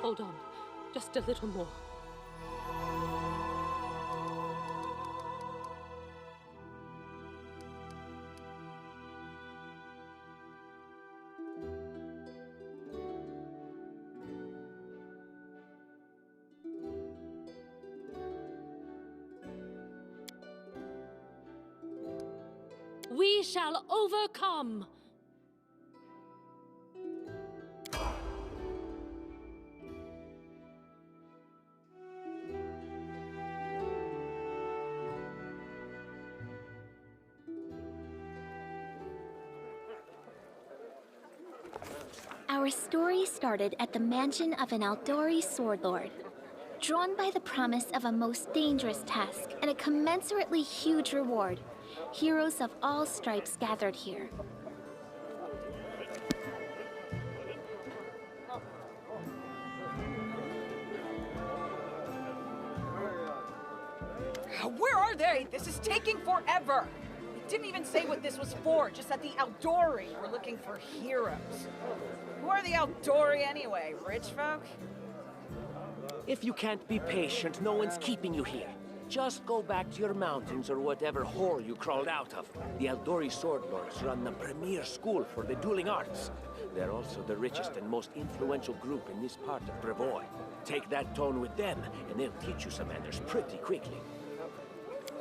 hold on. Just a little more. We shall overcome! Our story started at the mansion of an Aldori sword lord. Drawn by the promise of a most dangerous task and a commensurately huge reward, heroes of all stripes gathered here. Where are they? This is taking forever! It didn't even say what this was for, just that the Aldori were looking for heroes. Who are the Aldori anyway? Rich folk? If you can't be patient, no one's keeping you here. Just go back to your mountains or whatever hole you crawled out of. The Aldori Sword Lords run the premier school for the dueling arts. They're also the richest and most influential group in this part of Brevoy. Take that tone with them, and they'll teach you some manners pretty quickly.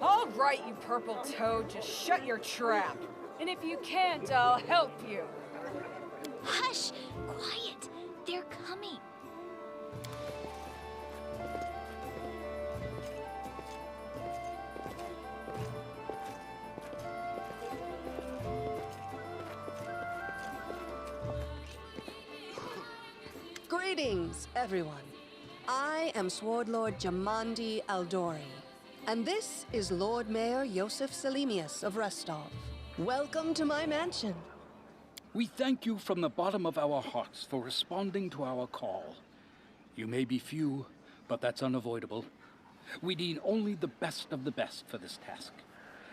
All right, you purple toad, just shut your trap. And if you can't, I'll help you. Hush! Quiet! They're coming. Greetings, everyone. I am Sword Lord Jamandi Aldori, and this is Lord Mayor Yosef Selimius of Restov. Welcome to my mansion. We thank you from the bottom of our hearts for responding to our call. You may be few, but that's unavoidable. We need only the best of the best for this task.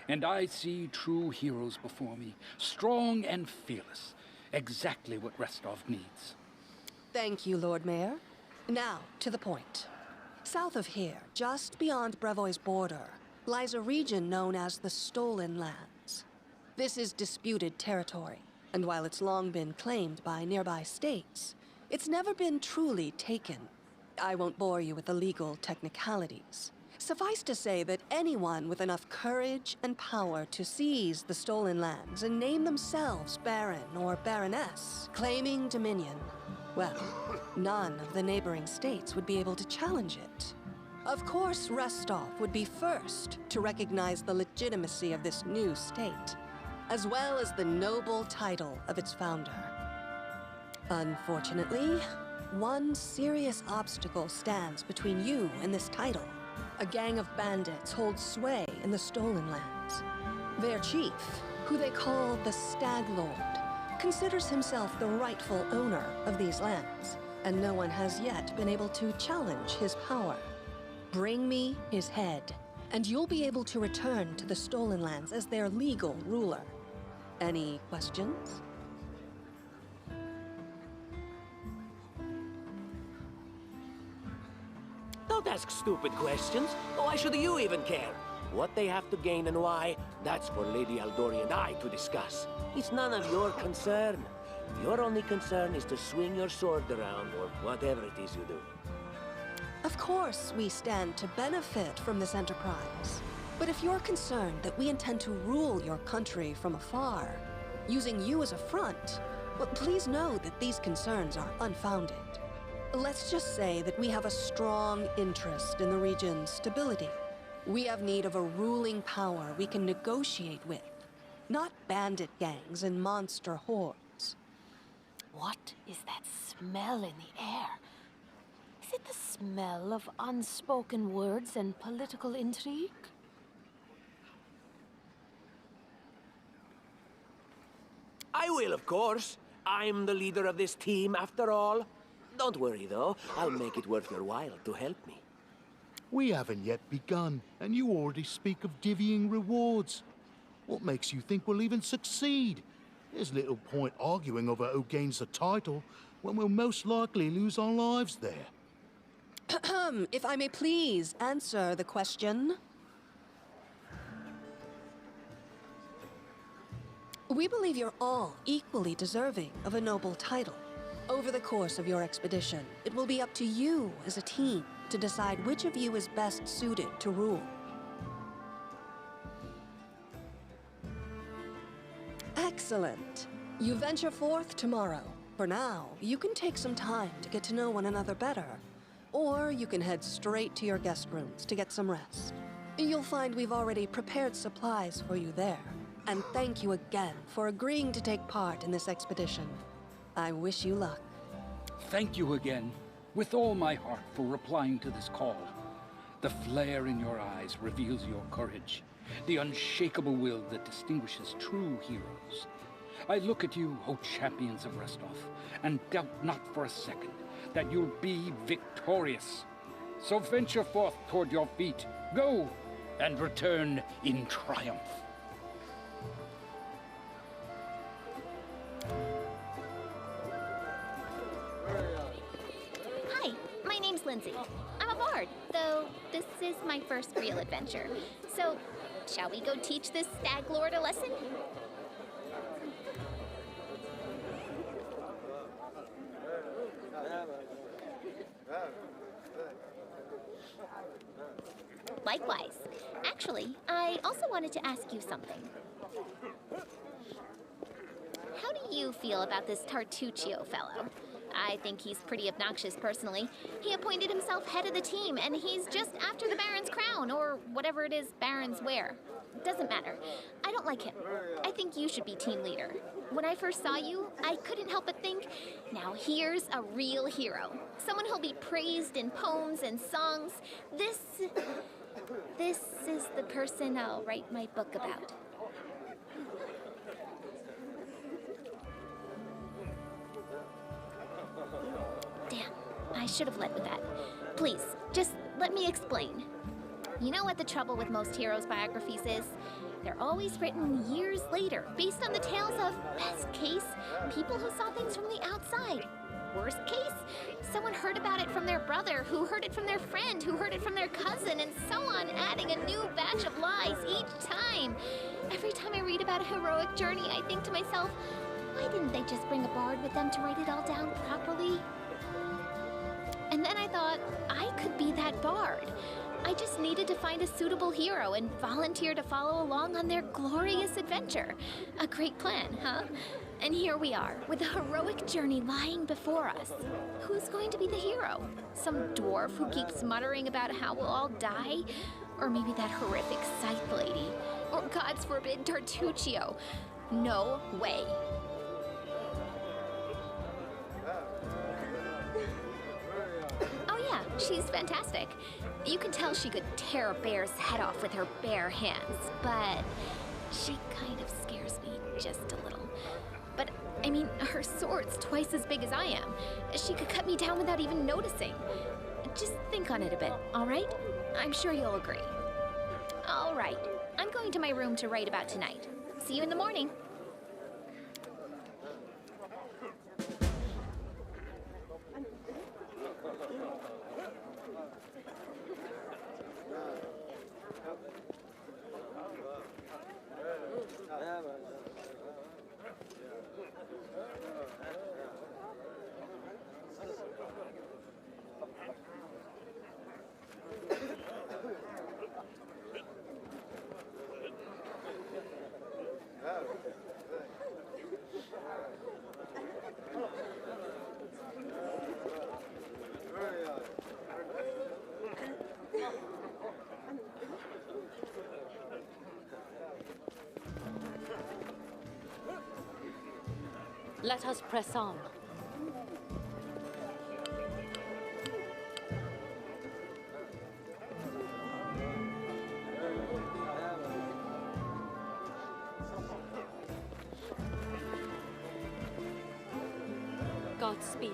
And I see true heroes before me, strong and fearless, exactly what Restov needs. Thank you, Lord Mayor. Now, to the point. South of here, just beyond Brevoy's border, lies a region known as the Stolen Lands. This is disputed territory, and while it's long been claimed by nearby states, it's never been truly taken. I won't bore you with the legal technicalities. Suffice to say that anyone with enough courage and power to seize the Stolen Lands and name themselves Baron or Baroness, claiming dominion, well, none of the neighboring states would be able to challenge it. Of course, Restov would be first to recognize the legitimacy of this new state, as well as the noble title of its founder. Unfortunately, one serious obstacle stands between you and this title. A gang of bandits holds sway in the Stolen Lands. Their chief, who they call the Stag Lord, considers himself the rightful owner of these lands, and no one has yet been able to challenge his power. Bring me his head, and you'll be able to return to the Stolen Lands as their legal ruler. Any questions? Don't ask stupid questions. Why should you even care? What they have to gain and why, that's for Lady Aldori and I to discuss. It's none of your concern. Your only concern is to swing your sword around, or whatever it is you do. Of course, we stand to benefit from this enterprise. But if you're concerned that we intend to rule your country from afar, using you as a front, well, please know that these concerns are unfounded. Let's just say that we have a strong interest in the region's stability. We have need of a ruling power we can negotiate with, not bandit gangs and monster hordes. What is that smell in the air? Is it the smell of unspoken words and political intrigue? I will, of course. I'm the leader of this team, after all. Don't worry, though. I'll make it worth your while to help me. We haven't yet begun, and you already speak of divvying rewards. What makes you think we'll even succeed? There's little point arguing over who gains the title when we'll most likely lose our lives there. If I may please answer the question. We believe you're all equally deserving of a noble title. Over the course of your expedition, it will be up to you as a team to decide which of you is best suited to rule. Excellent. You venture forth tomorrow. For now, you can take some time to get to know one another better. Or you can head straight to your guest rooms to get some rest. You'll find we've already prepared supplies for you there. And thank you again for agreeing to take part in this expedition. I wish you luck. Thank you again, with all my heart, for replying to this call. The flare in your eyes reveals your courage, the unshakable will that distinguishes true heroes. I look at you, O champions of Restov, and doubt not for a second that you'll be victorious. So venture forth toward your feet, go, and return in triumph. Hi, my name's Lindsay. I'm a bard, though this is my first real adventure. So, shall we go teach this stag lord a lesson? Likewise. Actually, I also wanted to ask you something. How do you feel about this Tartuccio fellow? I think he's pretty obnoxious personally. He appointed himself head of the team, and he's just after the Baron's crown, or whatever it is barons wear. Doesn't matter. I don't like him. I think you should be team leader. When I first saw you, I couldn't help but think, now here's a real hero. Someone who'll be praised in poems and songs. This is the person I'll write my book about. Damn, I should have led with that. Please, just let me explain. You know what the trouble with most heroes' biographies is? They're always written years later, based on the tales of, best case, people who saw things from the outside. Worst case, someone heard about it from their brother, who heard it from their friend, who heard it from their cousin, and so on, adding a new batch of lies each time. Every time I read about a heroic journey, I think to myself, why didn't they just bring a bard with them to write it all down properly? And then I thought, I could be that bard. I just needed to find a suitable hero and volunteer to follow along on their glorious adventure. A great plan, huh? And here we are, with a heroic journey lying before us. Who's going to be the hero? Some dwarf who keeps muttering about how we'll all die? Or maybe that horrific scythe lady? Or, God forbid, Tartuccio? No way. Oh yeah, she's fantastic. You can tell she could tear a bear's head off with her bare hands, but she kind of scares me just a little. But, I mean, her sword's twice as big as I am. She could cut me down without even noticing. Just think on it a bit, all right? I'm sure you'll agree. All right, I'm going to my room to write about tonight. See you in the morning. Let us press on. Godspeed.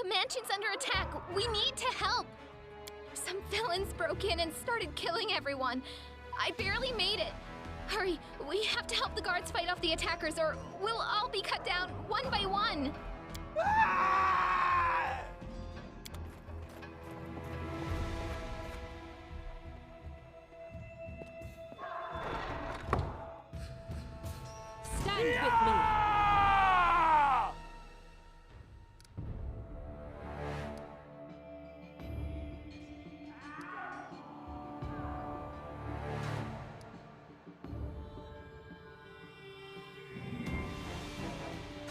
The mansion's under attack. We need to help. Some villains broke in and started killing everyone. I barely made it. Hurry, we have to help the guards fight off the attackers or we'll all be cut down one by one. Stand with me.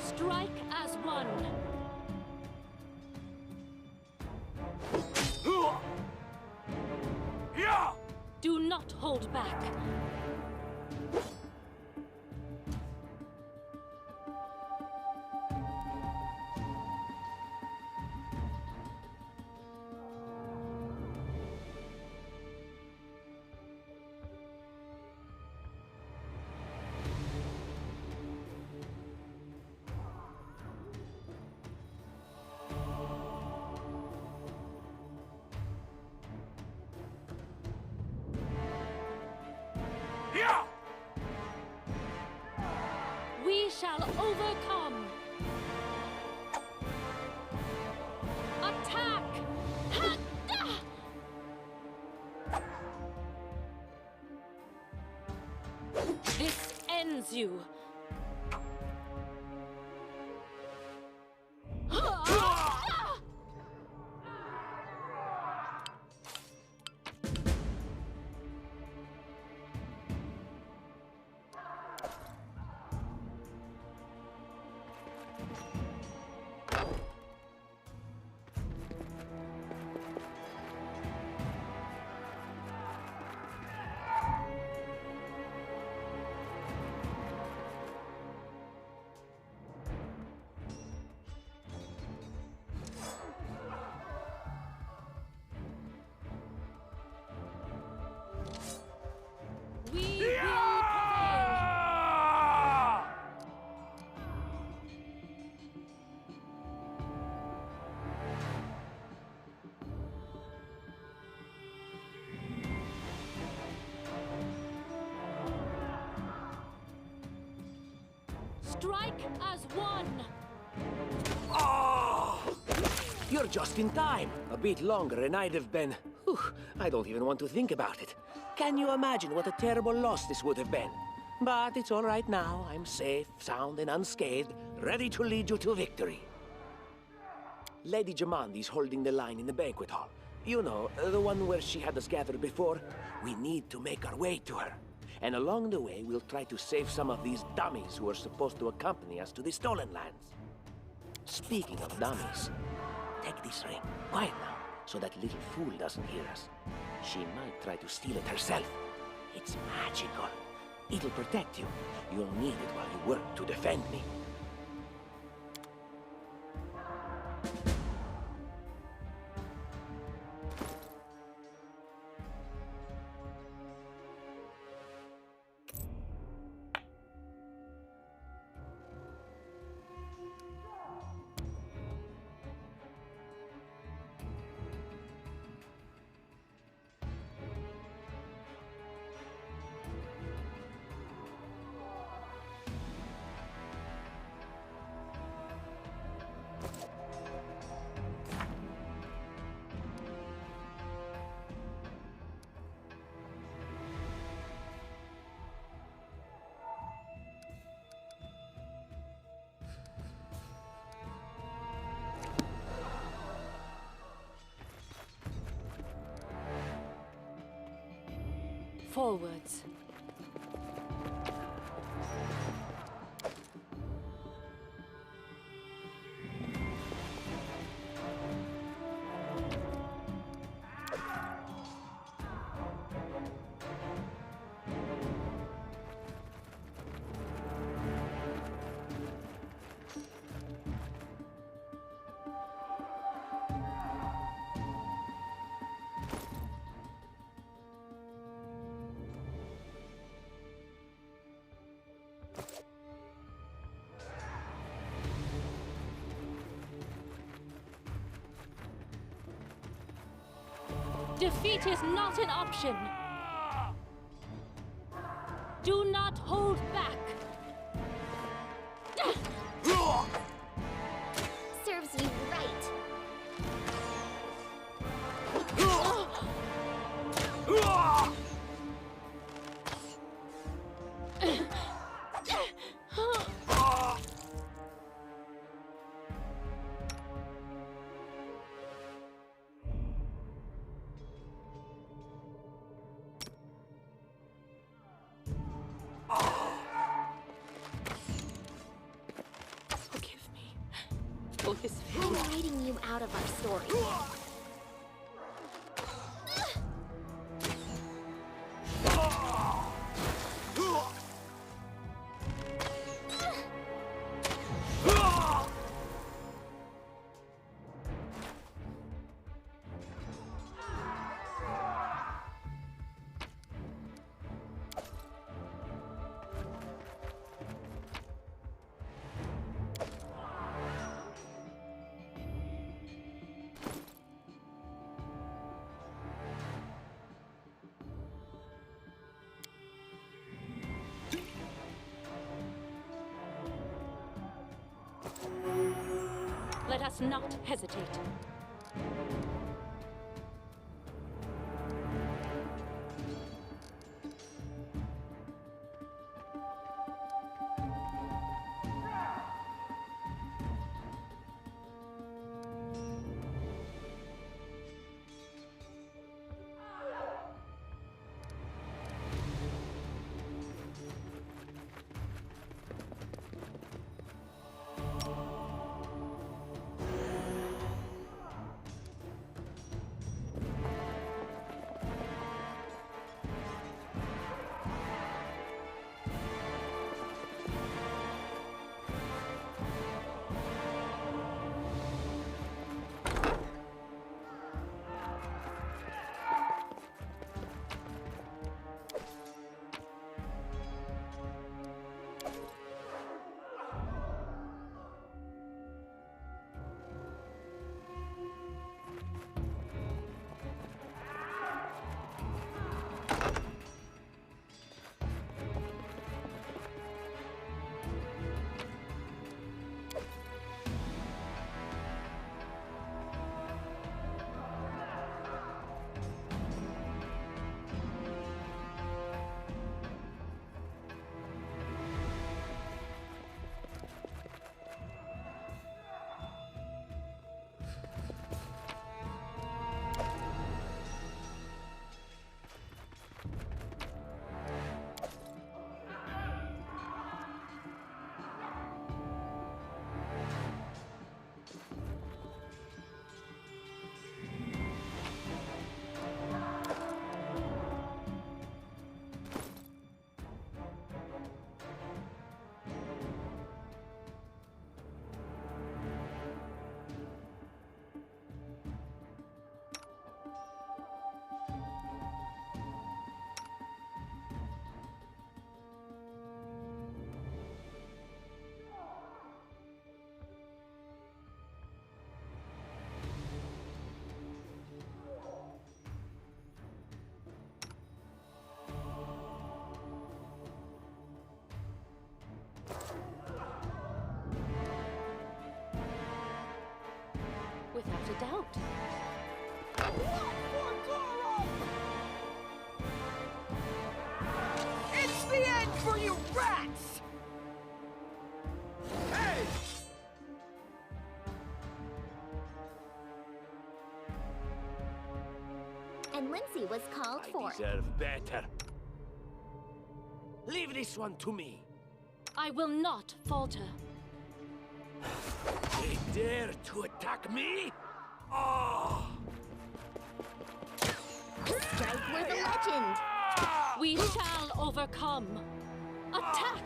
Strike as one. Do not hold back. We shall overcome. Attack! This ends you. We will prevail. Strike as one. You're just in time. A bit longer and I'd have been... Whew, I don't even want to think about it. Can you imagine what a terrible loss this would have been? But it's all right now. I'm safe, sound, and unscathed, ready to lead you to victory. Lady Jamandi's holding the line in the banquet hall. You know, the one where she had us gathered before. We need to make our way to her. And along the way, we'll try to save some of these dummies who are supposed to accompany us to the stolen lands. Speaking of dummies, take this ring. Quiet now, so that little fool doesn't hear us. She might try to steal it herself. It's magical. It'll protect you. You'll need it while you work to defend me. Forwards. Defeat is not an option. Do not hold back. Serves you right. Forgive me for his I'm failure. writing you out of our story. Let us not hesitate. Without a doubt. It's the end for you rats! Hey! And Lindsay was called I for. deserve better. Leave this one to me. I will not falter. They dare to attack me? Oh! Strike were the legend. We shall overcome. Attack!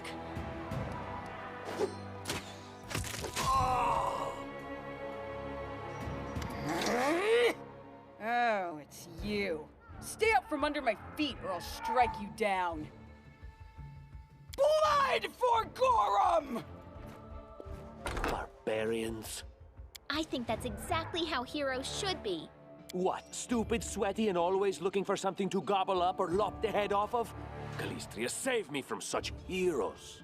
Oh, it's you. Stay up from under my feet or I'll strike you down. Blood for Gorum! Barbarians. I think that's exactly how heroes should be. What, stupid, sweaty, and always looking for something to gobble up or lop the head off of? Calistria, save me from such heroes.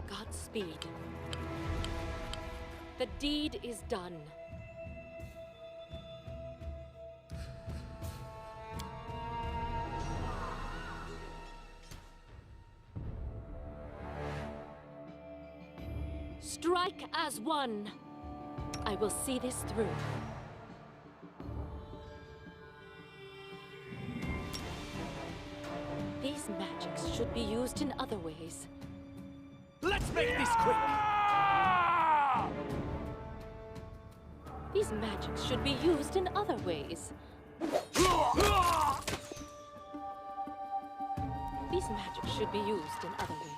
Godspeed. The deed is done. Strike as one. I will see this through. These magics should be used in other ways. Let's make this quick! These magics should be used in other ways. These magics should be used in other ways.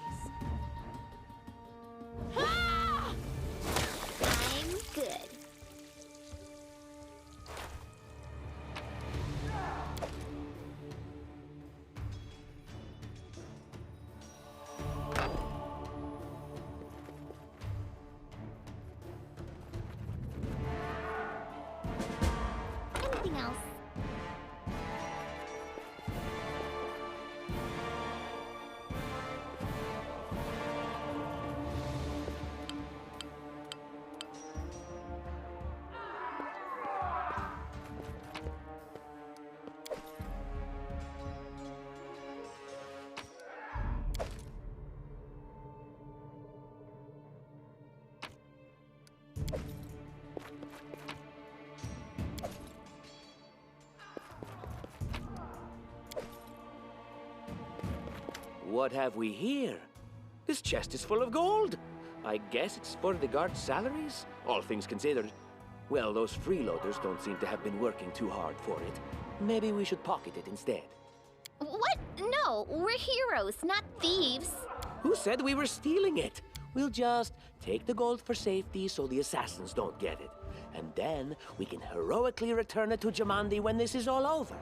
I'm good. Anything else? What have we here? This chest is full of gold. I guess it's for the guards' salaries, all things considered. Well, those freeloaders don't seem to have been working too hard for it. Maybe we should pocket it instead. What? No, we're heroes, not thieves. Who said we were stealing it? We'll just take the gold for safety so the assassins don't get it. And then we can heroically return it to Jamandi when this is all over.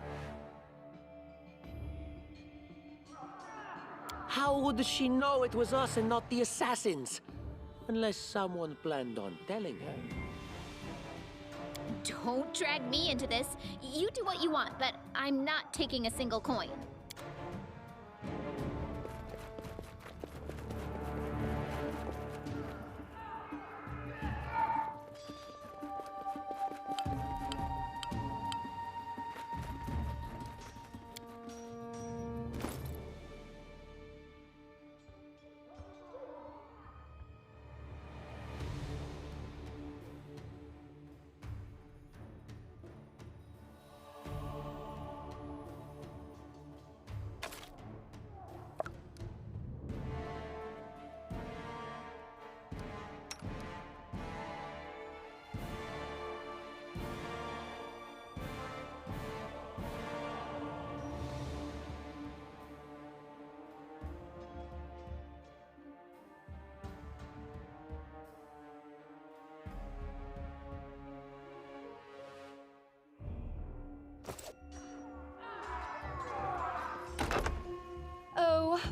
How would she know it was us and not the assassins? Unless someone planned on telling her. Don't drag me into this. You do what you want, but I'm not taking a single coin.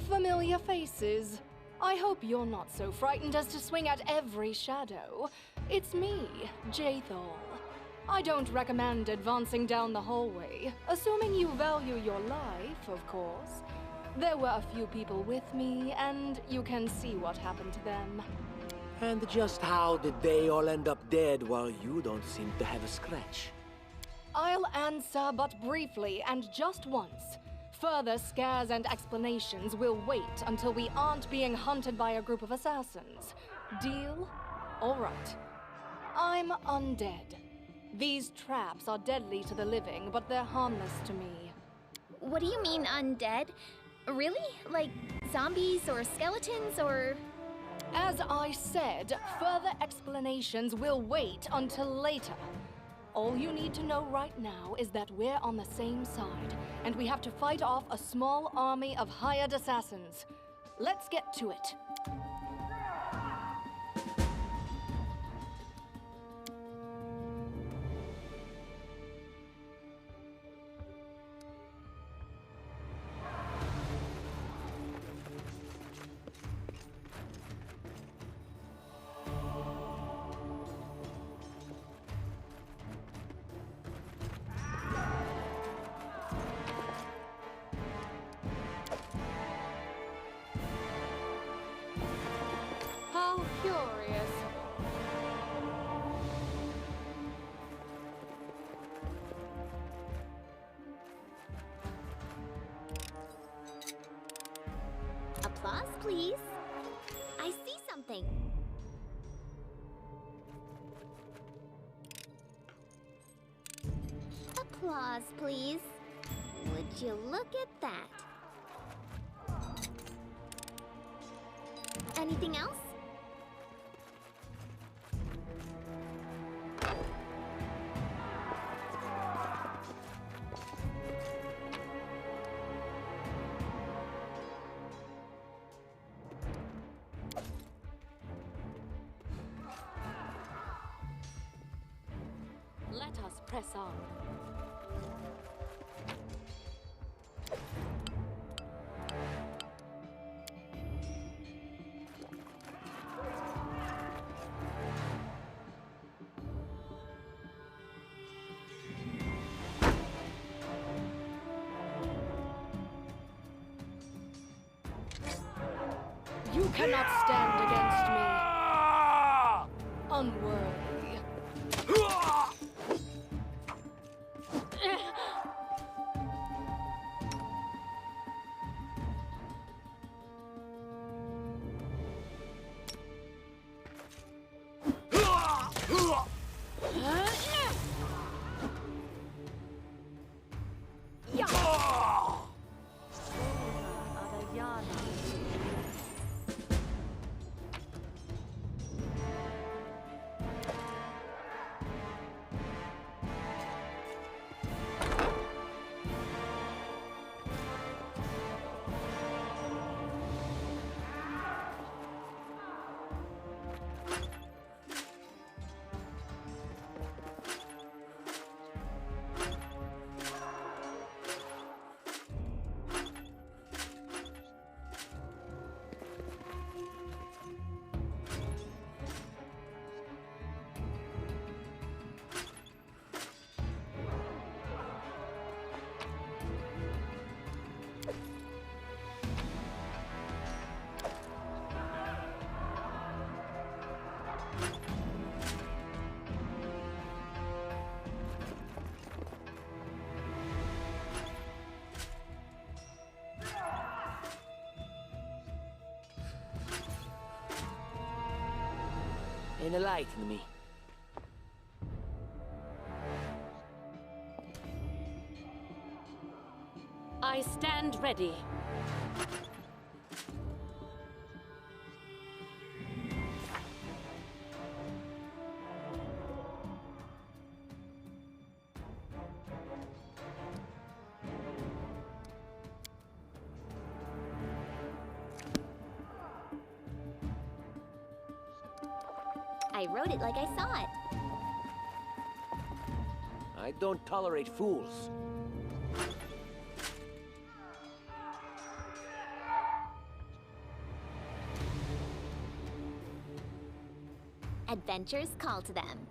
familiar faces. I hope you're not so frightened as to swing at every shadow. It's me, Jathal. I don't recommend advancing down the hallway, assuming you value your life, of course. There were a few people with me, and you can see what happened to them. And just how did they all end up dead while you don't seem to have a scratch? I'll answer but briefly and just once. Further scares and explanations will wait until we aren't being hunted by a group of assassins. Deal? All right. I'm undead. These traps are deadly to the living, but they're harmless to me. What do you mean, undead? Really? Like zombies or skeletons or... As I said, further explanations will wait until later. All you need to know right now is that we're on the same side, and we have to fight off a small army of hired assassins. Let's get to it. How curious. Applause, please. I see something. Applause, please. Would you look at that? Anything else? Let us press on. You cannot stand against me. Unworthy. Enlighten me. I stand ready. I wrote it like I saw it. I don't tolerate fools. adventures call to them.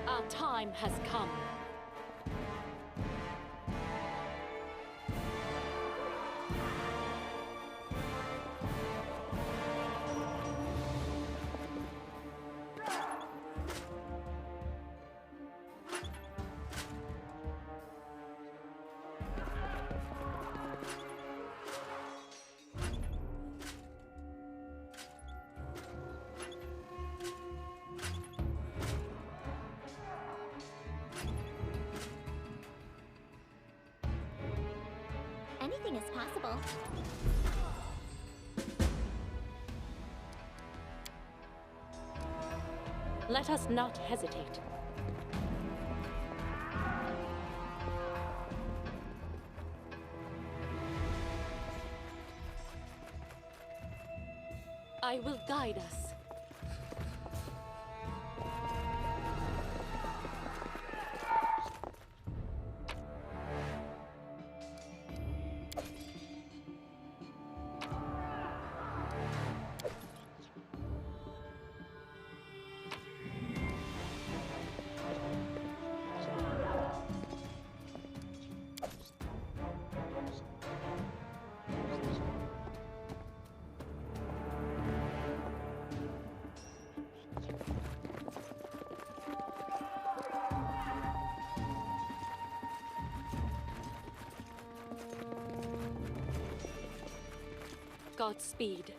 Our time has come. Anything is possible. Let us not hesitate. I will guide us. Godspeed.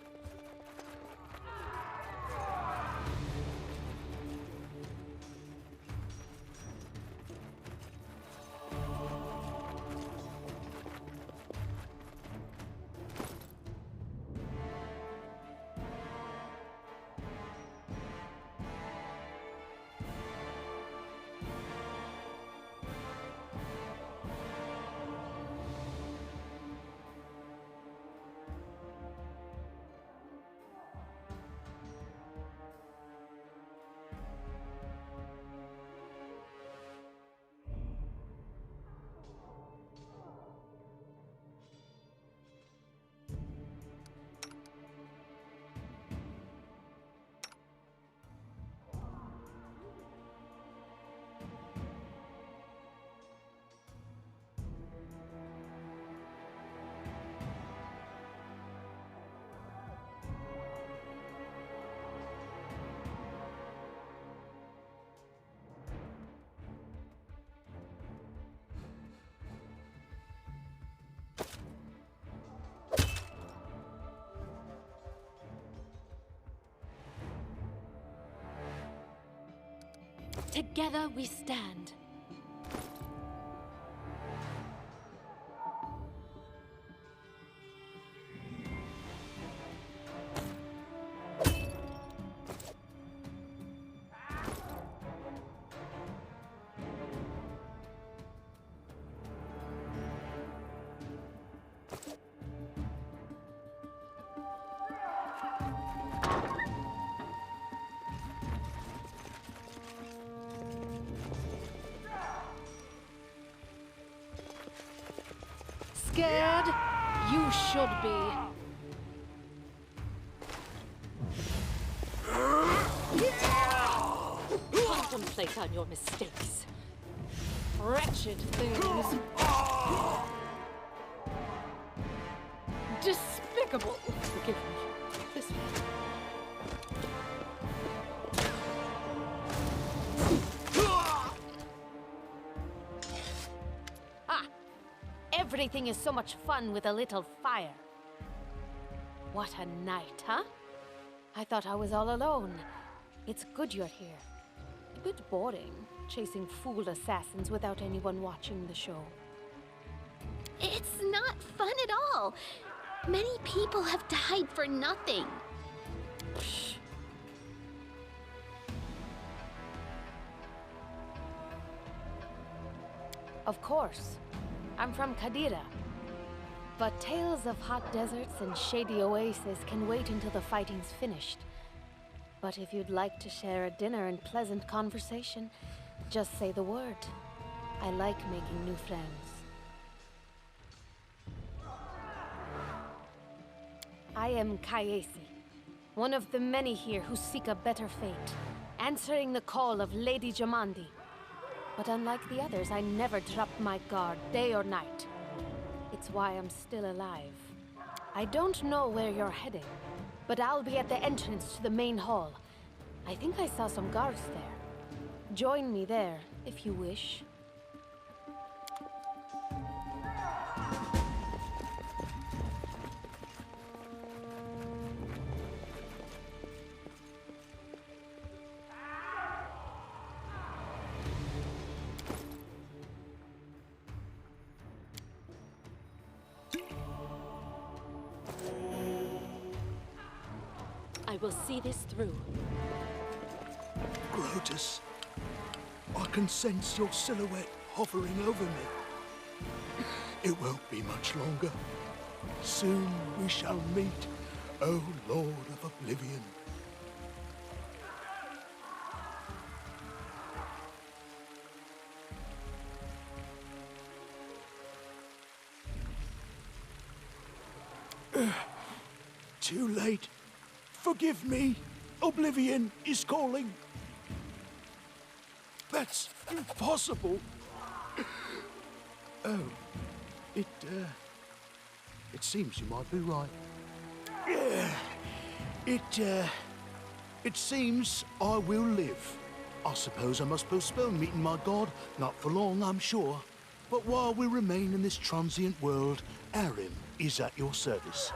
Together we stand. Scared? You should be. Contemplate on your mistakes. Wretched things. Despicable. Forgive me. This way. Everything is so much fun with a little fire. What a night, huh? I thought I was all alone. It's good you're here. A bit boring, chasing fool assassins without anyone watching the show. It's not fun at all. Many people have died for nothing. Psh. Of course. I'm from Qadira. But tales of hot deserts and shady oases can wait until the fighting's finished. But if you'd like to share a dinner and pleasant conversation, just say the word. I like making new friends. I am Kayesi, one of the many here who seek a better fate, answering the call of Lady Jamandi. But unlike the others, I never dropped my guard, day or night. It's why I'm still alive. I don't know where you're heading, but I'll be at the entrance to the main hall. I think I saw some guards there. Join me there, if you wish. I will see this through. Grotus, I can sense your silhouette hovering over me. It won't be much longer. Soon we shall meet, O Lord of Oblivion. Too late. Forgive me. Oblivion is calling. That's impossible. Oh, it seems you might be right. It seems I will live. I suppose I must postpone meeting my god, not for long, I'm sure. But while we remain in this transient world, Arim is at your service.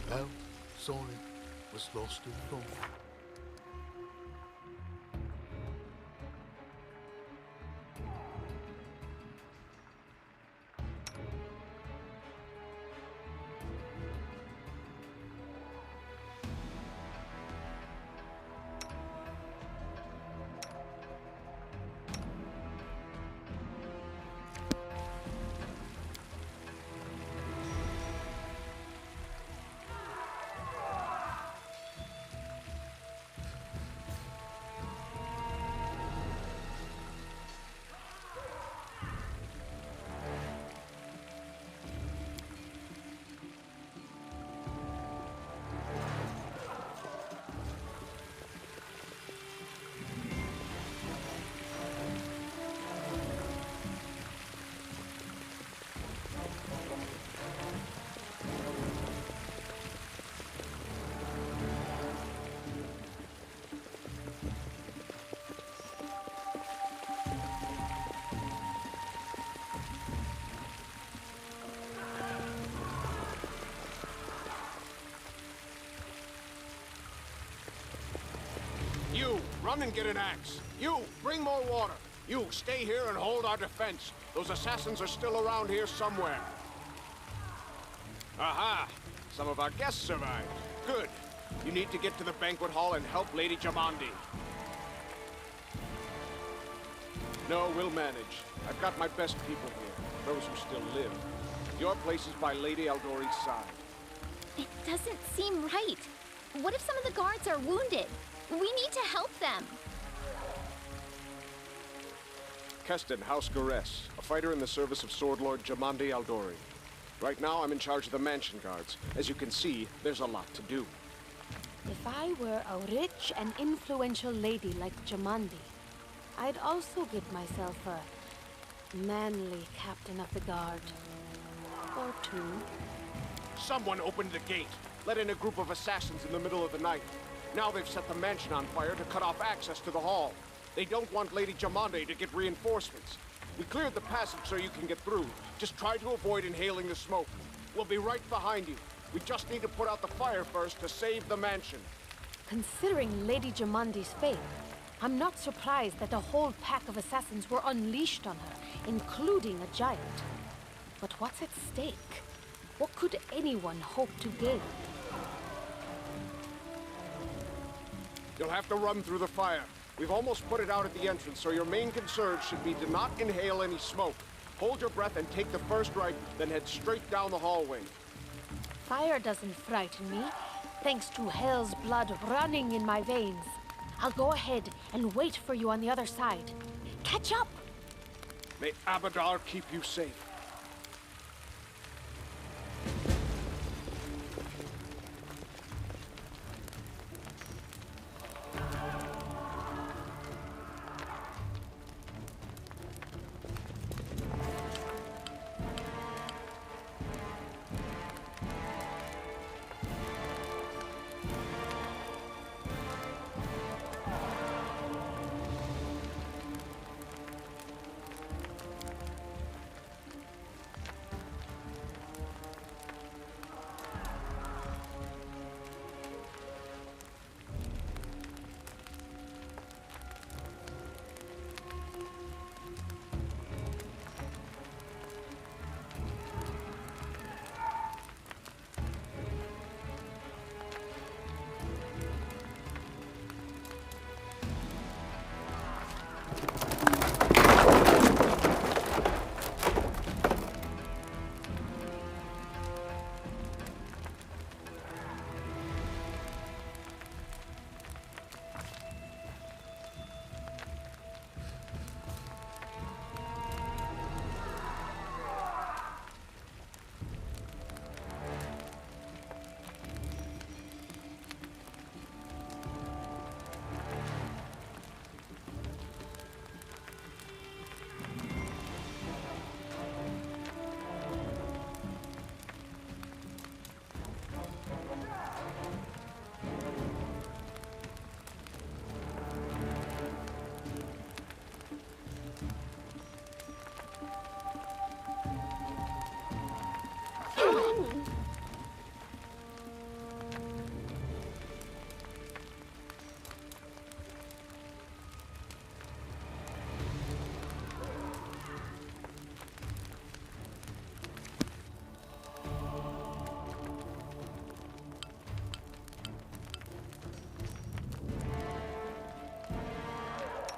Well, sorry, was lost in thought. You, run and get an axe. You, bring more water. You, stay here and hold our defense. Those assassins are still around here somewhere. Aha! Some of our guests survived. Good. You need to get to the banquet hall and help Lady Jamandi. No, we'll manage. I've got my best people here, those who still live. Your place is by Lady Aldori's side. It doesn't seem right. What if some of the guards are wounded? We need to help them. Keston, House Garess, a fighter in the service of Sword Lord Jamandi Aldori. Right now, I'm in charge of the mansion guards. As you can see, there's a lot to do. If I were a rich and influential lady like Jamandi, I'd also get myself a manly captain of the guard. Or two. Someone opened the gate, let in a group of assassins in the middle of the night. Now they've set the mansion on fire to cut off access to the hall. They don't want Lady Jamandi to get reinforcements. We cleared the passage so you can get through. Just try to avoid inhaling the smoke. We'll be right behind you. We just need to put out the fire first to save the mansion. Considering Lady Jamandi's fate, I'm not surprised that a whole pack of assassins were unleashed on her, including a giant. But what's at stake? What could anyone hope to gain? You'll have to run through the fire. We've almost put it out at the entrance, so your main concern should be to not inhale any smoke. Hold your breath and take the first right, then head straight down the hallway. Fire doesn't frighten me, thanks to hell's blood running in my veins. I'll go ahead and wait for you on the other side. Catch up! May Abadar keep you safe.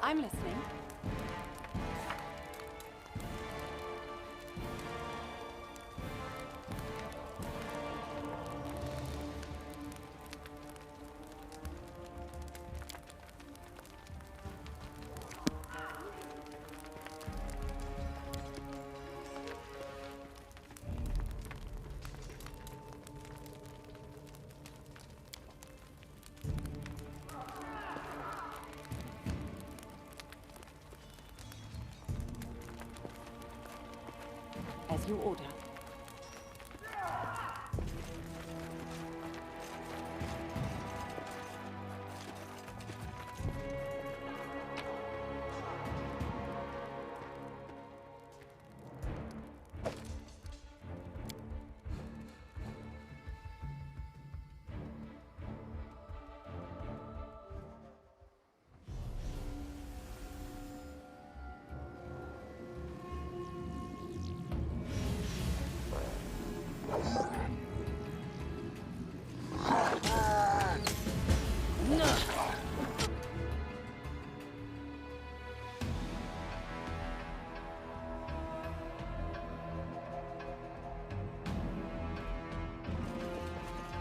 I'm listening. As you order.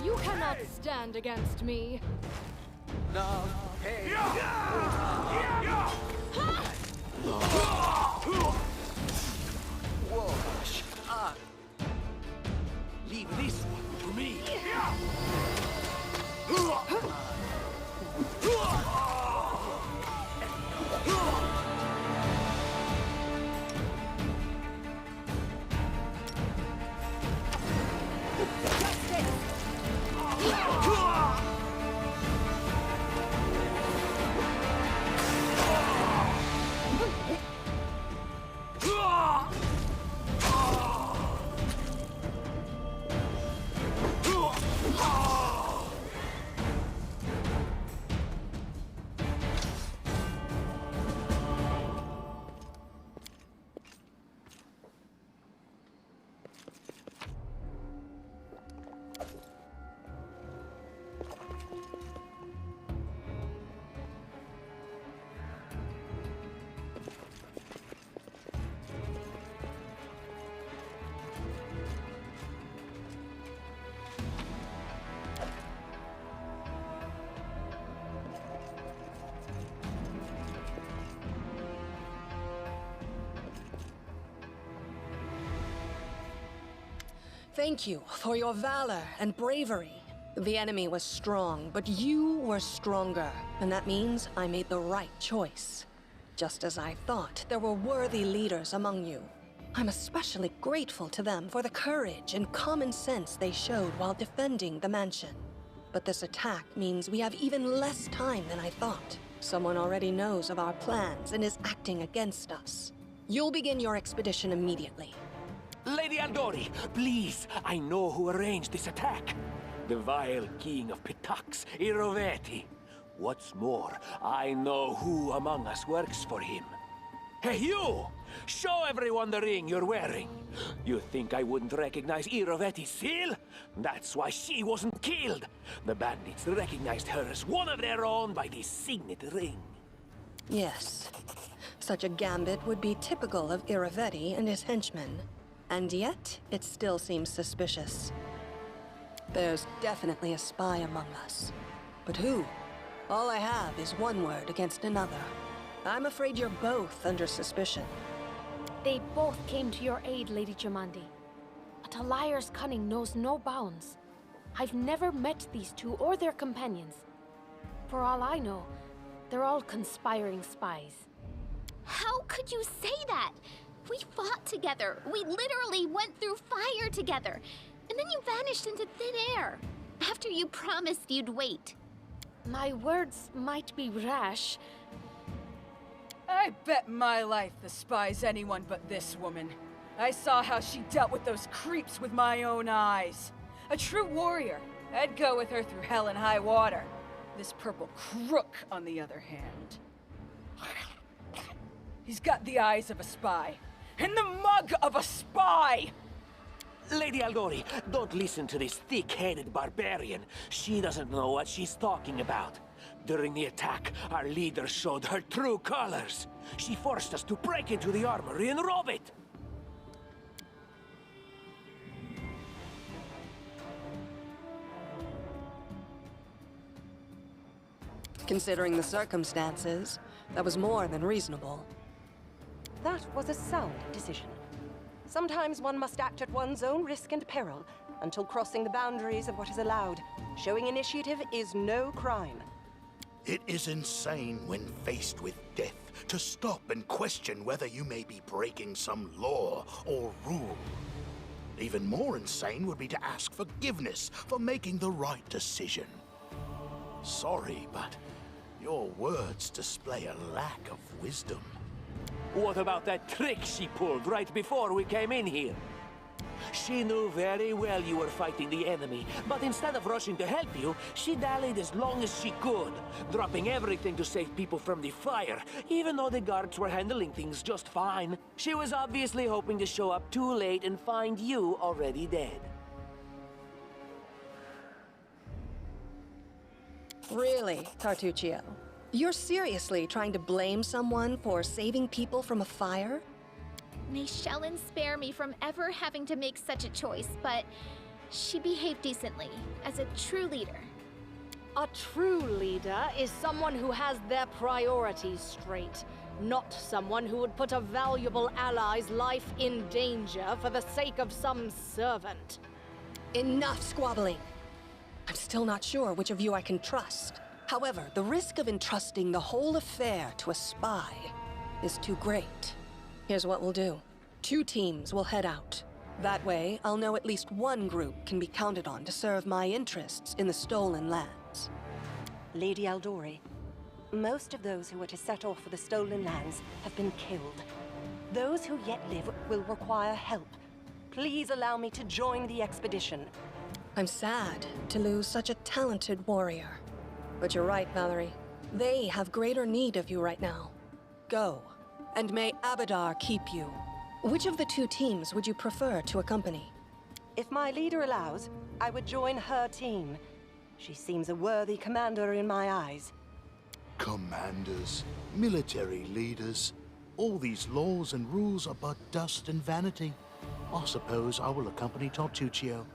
You cannot stand against me. Leave this one to me. Thank you for your valor and bravery. The enemy was strong, but you were stronger. And that means I made the right choice. Just as I thought, there were worthy leaders among you. I'm especially grateful to them for the courage and common sense they showed while defending the mansion. But this attack means we have even less time than I thought. Someone already knows of our plans and is acting against us. You'll begin your expedition immediately. Lady Aldori, please, I know who arranged this attack. The vile king of Pitax, Iroveti. What's more, I know who among us works for him. Hey, you! Show everyone the ring you're wearing. You think I wouldn't recognize Iroveti's seal? That's why she wasn't killed. The bandits recognized her as one of their own by this signet ring. Yes. Such a gambit would be typical of Iroveti and his henchmen. And yet, it still seems suspicious. There's definitely a spy among us. But who? All I have is one word against another. I'm afraid you're both under suspicion. They both came to your aid, Lady Jamandi. But a liar's cunning knows no bounds. I've never met these two or their companions. For all I know, they're all conspiring spies. How could you say that? We fought together. We literally went through fire together. And then you vanished into thin air. After you promised you'd wait. My words might be rash. I bet my life the spy's anyone but this woman. I saw how she dealt with those creeps with my own eyes. A true warrior. I'd go with her through hell and high water. This purple crook, on the other hand. He's got the eyes of a spy. And the mug of a spy! Lady Aldori, don't listen to this thick-headed barbarian. She doesn't know what she's talking about. During the attack, our leader showed her true colors. She forced us to break into the armory and rob it. Considering the circumstances, that was more than reasonable. That was a sound decision. Sometimes one must act at one's own risk and peril until crossing the boundaries of what is allowed. Showing initiative is no crime. It is insane when faced with death to stop and question whether you may be breaking some law or rule. Even more insane would be to ask forgiveness for making the right decision. Sorry, but your words display a lack of wisdom. What about that trick she pulled right before we came in here? She knew very well you were fighting the enemy, but instead of rushing to help you, she dallied as long as she could, dropping everything to save people from the fire, even though the guards were handling things just fine. She was obviously hoping to show up too late and find you already dead. Really, Tartuccio? You're seriously trying to blame someone for saving people from a fire? May Shellen spare me from ever having to make such a choice, but she behaved decently, as a true leader. A true leader is someone who has their priorities straight, not someone who would put a valuable ally's life in danger for the sake of some servant. Enough squabbling. I'm still not sure which of you I can trust. However, the risk of entrusting the whole affair to a spy is too great. Here's what we'll do. 2 teams will head out. That way, I'll know at least one group can be counted on to serve my interests in the stolen lands. Lady Aldori, most of those who were to set off for the stolen lands have been killed. Those who yet live will require help. Please allow me to join the expedition. I'm sad to lose such a talented warrior. But you're right, Valerie. They have greater need of you right now. Go, and may Abadar keep you. Which of the 2 teams would you prefer to accompany? If my leader allows, I would join her team. She seems a worthy commander in my eyes. Commanders, military leaders, all these laws and rules are but dust and vanity. I suppose I will accompany Tartuccio.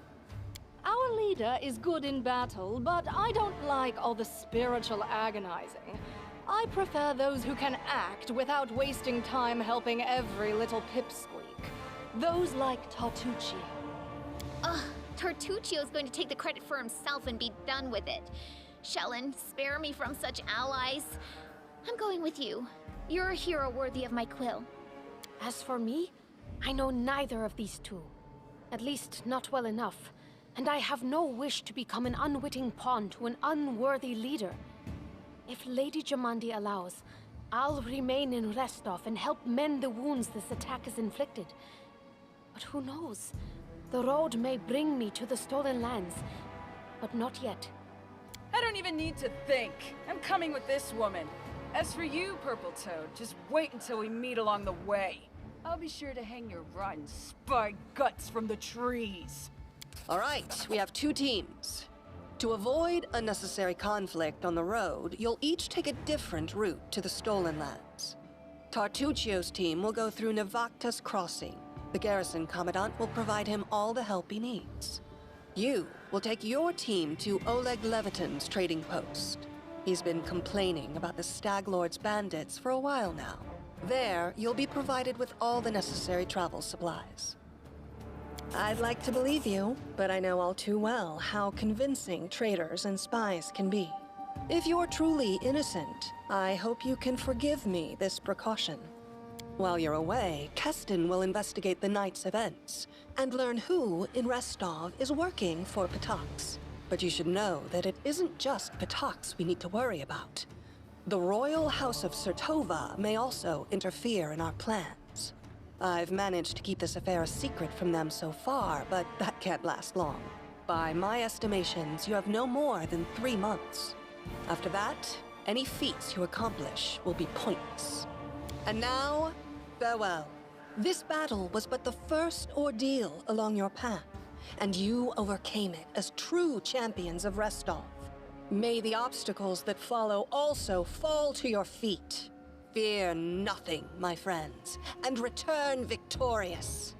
Our leader is good in battle, but I don't like all the spiritual agonizing. I prefer those who can act without wasting time helping every little pipsqueak. Those like Tartuccio. Ugh, Tartuccio's going to take the credit for himself and be done with it. Shellen, spare me from such allies. I'm going with you. You're a hero worthy of my quill. As for me, I know neither of these 2. At least not well enough. And I have no wish to become an unwitting pawn to an unworthy leader. If Lady Jamandi allows, I'll remain in Restov and help mend the wounds this attack has inflicted. But who knows? The road may bring me to the stolen lands, but not yet. I don't even need to think. I'm coming with this woman. As for you, Purple Toad, just wait until we meet along the way. I'll be sure to hang your rotten spy guts from the trees. All right, we have 2 teams. To avoid unnecessary conflict on the road, you'll each take a different route to the stolen lands. Tartuccio's team will go through Navakta's crossing. The garrison commandant will provide him all the help he needs. You will take your team to Oleg Levitin's trading post. He's been complaining about the Stag Lord's bandits for a while now. There, you'll be provided with all the necessary travel supplies. I'd like to believe you, but I know all too well how convincing traitors and spies can be. If you're truly innocent, I hope you can forgive me this precaution. While you're away, Keston will investigate the night's events and learn who in Restov is working for Patox. But you should know that it isn't just Patox we need to worry about. The Royal House of Sertova may also interfere in our plans. I've managed to keep this affair a secret from them so far, but that can't last long. By my estimations, you have no more than 3 months. After that, any feats you accomplish will be pointless. And now, farewell. This battle was but the first ordeal along your path, and you overcame it as true champions of Restov. May the obstacles that follow also fall to your feet. Fear nothing, my friends, and return victorious.